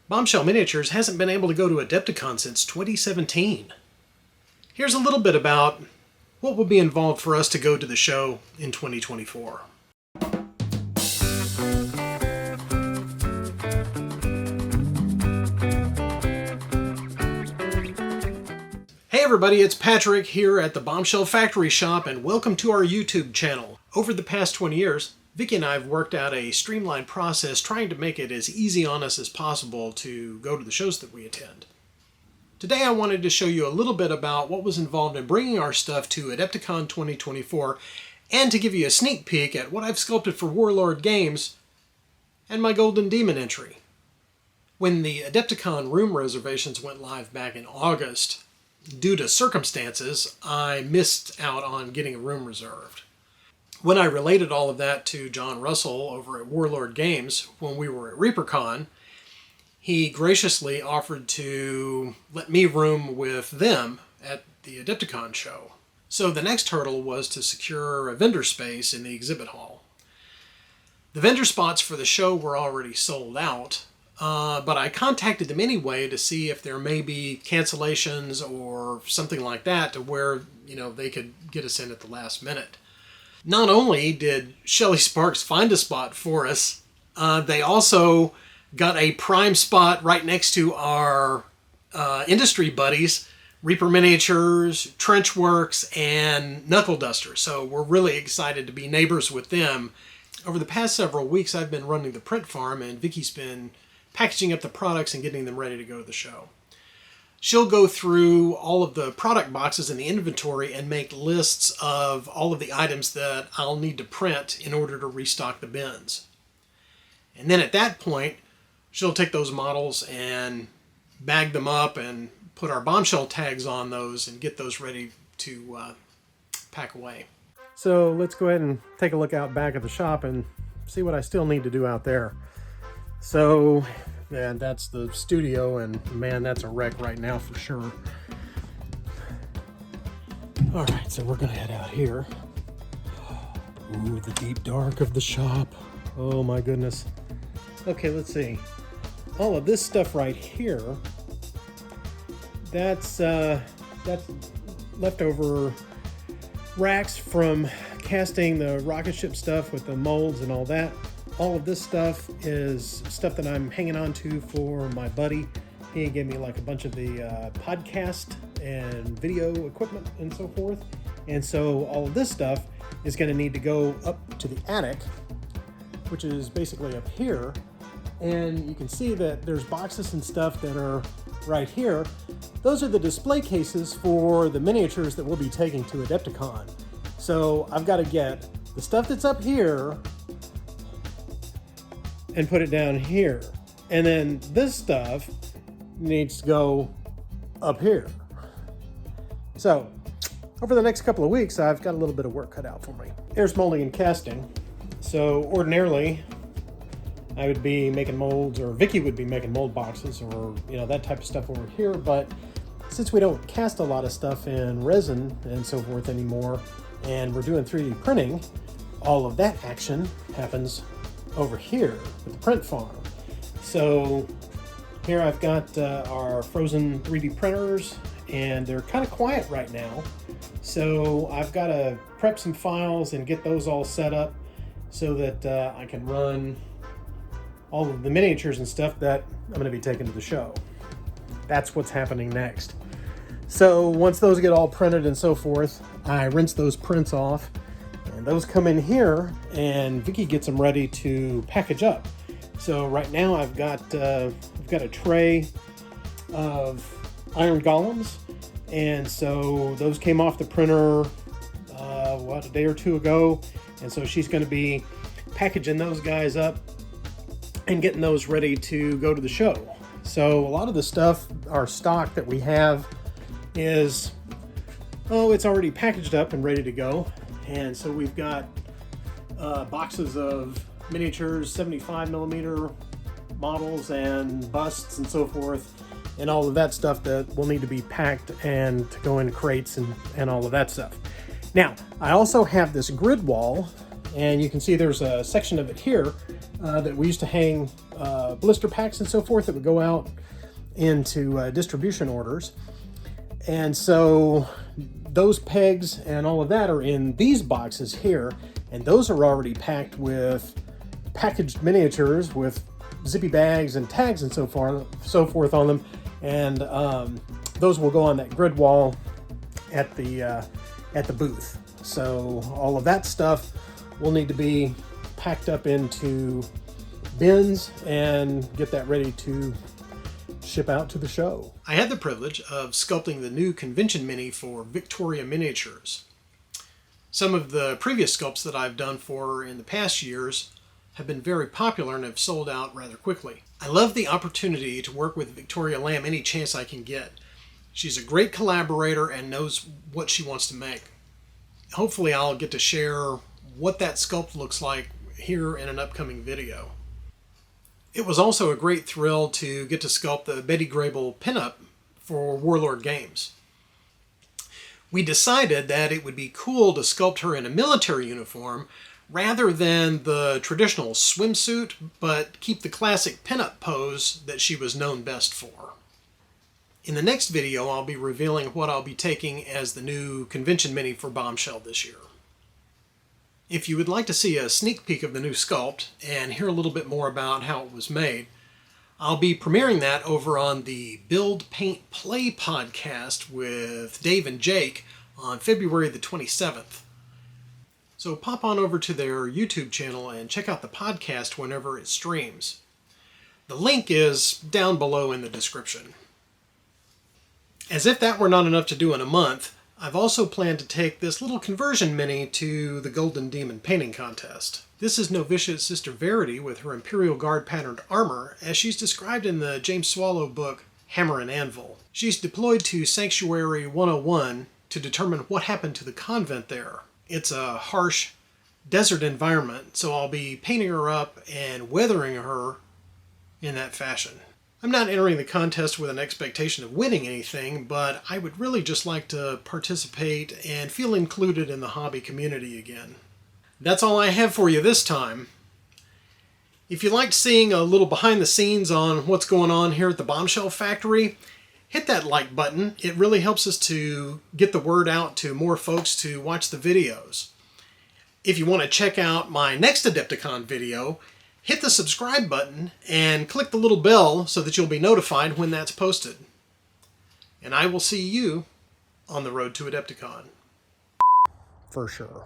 Bombshell Miniatures hasn't been able to go to AdeptiCon since 2017. Here's a little bit about what will be involved for us to go to the show in 2024. Hey everybody, it's Patrick here at the Bombshell Factory Shop, and welcome to our YouTube channel. Over the past 20 years, Vicki and I have worked out a streamlined process trying to make it as easy on us as possible to go to the shows that we attend. Today I wanted to show you a little bit about what was involved in bringing our stuff to AdeptiCon 2024 and to give you a sneak peek at what I've sculpted for Warlord Games and my Golden Demon entry. When the AdeptiCon room reservations went live back in August, due to circumstances, I missed out on getting a room reserved. When I related all of that to John Russell over at Warlord Games when we were at ReaperCon, he graciously offered to let me room with them at the AdeptiCon show. So the next hurdle was to secure a vendor space in the exhibit hall. The vendor spots for the show were already sold out, but I contacted them anyway to see if there may be cancellations or something like that to where, they could get us in at the last minute. Not only did Shelley Sparks find a spot for us, they also got a prime spot right next to our industry buddies, Reaper Miniatures, Trenchworks, and Knuckle Duster. So we're really excited to be neighbors with them. Over the past several weeks, I've been running the print farm, and Vicki's been packaging up the products and getting them ready to go to the show. She'll go through all of the product boxes in the inventory and make lists of all of the items that I'll need to print in order to restock the bins. And then at that point, she'll take those models and bag them up and put our bombshell tags on those and get those ready to pack away. So let's go ahead and take a look out back at the shop and see what I still need to do out there. So, and that's the studio, and man, that's a wreck right now for sure. All right, so we're gonna head out here. Ooh, the deep dark of the shop. Oh my goodness. Okay, let's see. All of this stuff right here, that's leftover racks from casting the rocket ship stuff with the molds and all that. All of this stuff is stuff that I'm hanging on to for my buddy. He gave me like a bunch of the podcast and video equipment and so forth. And so all of this stuff is going to need to go up to the attic, which is basically up here. And you can see that there's boxes and stuff that are right here. Those are the display cases for the miniatures that we'll be taking to AdeptiCon. So I've got to get the stuff that's up here and put it down here. And then this stuff needs to go up here. So over the next couple of weeks, I've got a little bit of work cut out for me. Here's molding and casting. So ordinarily, I would be making molds, or Vicki would be making mold boxes, or that type of stuff over here. But since we don't cast a lot of stuff in resin and so forth anymore, and we're doing 3D printing, all of that action happens over here with the print farm. So here I've got our frozen 3D printers, and they're kind of quiet right now. So I've got to prep some files and get those all set up so that I can run all of the miniatures and stuff that I'm going to be taking to the show. That's what's happening next. So once those get all printed and so forth, I rinse those prints off, and those come in here, and Vicki gets them ready to package up. So right now I've got a tray of iron golems, and so those came off the printer a day or two ago, and so she's going to be packaging those guys up and getting those ready to go to the show. So a lot of the stuff, our stock that we have is, it's already packaged up and ready to go. And so we've got boxes of miniatures, 75 millimeter models and busts and so forth, and all of that stuff that will need to be packed and to go into crates and all of that stuff. Now, I also have this grid wall, and you can see there's a section of it here that we used to hang blister packs and so forth that would go out into distribution orders. And so those pegs and all of that are in these boxes here, and those are already packed with packaged miniatures with zippy bags and tags and so forth on them, and those will go on that grid wall at the booth. So all of that stuff will need to be packed up into bins and get that ready to ship out to the show. I had the privilege of sculpting the new convention mini for Victoria Miniatures. Some of the previous sculpts that I've done for her in the past years have been very popular and have sold out rather quickly. I love the opportunity to work with Victoria Lamb any chance I can get. She's a great collaborator and knows what she wants to make. Hopefully I'll get to share what that sculpt looks like here in an upcoming video. It was also a great thrill to get to sculpt the Betty Grable pinup for Warlord Games. We decided that it would be cool to sculpt her in a military uniform rather than the traditional swimsuit, but keep the classic pinup pose that she was known best for. In the next video, I'll be revealing what I'll be taking as the new convention mini for Bombshell this year. If you would like to see a sneak peek of the new sculpt and hear a little bit more about how it was made, I'll be premiering that over on the Build, Paint, Play podcast with Dave and Jake on February the 27th. So pop on over to their YouTube channel and check out the podcast whenever it streams. The link is down below in the description. As if that were not enough to do in a month, I've also planned to take this little conversion mini to the Golden Demon painting contest. This is Novitia's sister Verity with her Imperial Guard patterned armor, as she's described in the James Swallow book Hammer and Anvil. She's deployed to Sanctuary 101 to determine what happened to the convent there. It's a harsh desert environment, so I'll be painting her up and weathering her in that fashion. I'm not entering the contest with an expectation of winning anything, but I would really just like to participate and feel included in the hobby community again. That's all I have for you this time. If you liked seeing a little behind the scenes on what's going on here at the Bombshell Factory, hit that like button. It really helps us to get the word out to more folks to watch the videos. If you want to check out my next AdeptiCon video, hit the subscribe button and click the little bell so that you'll be notified when that's posted. And I will see you on the road to AdeptiCon. For sure.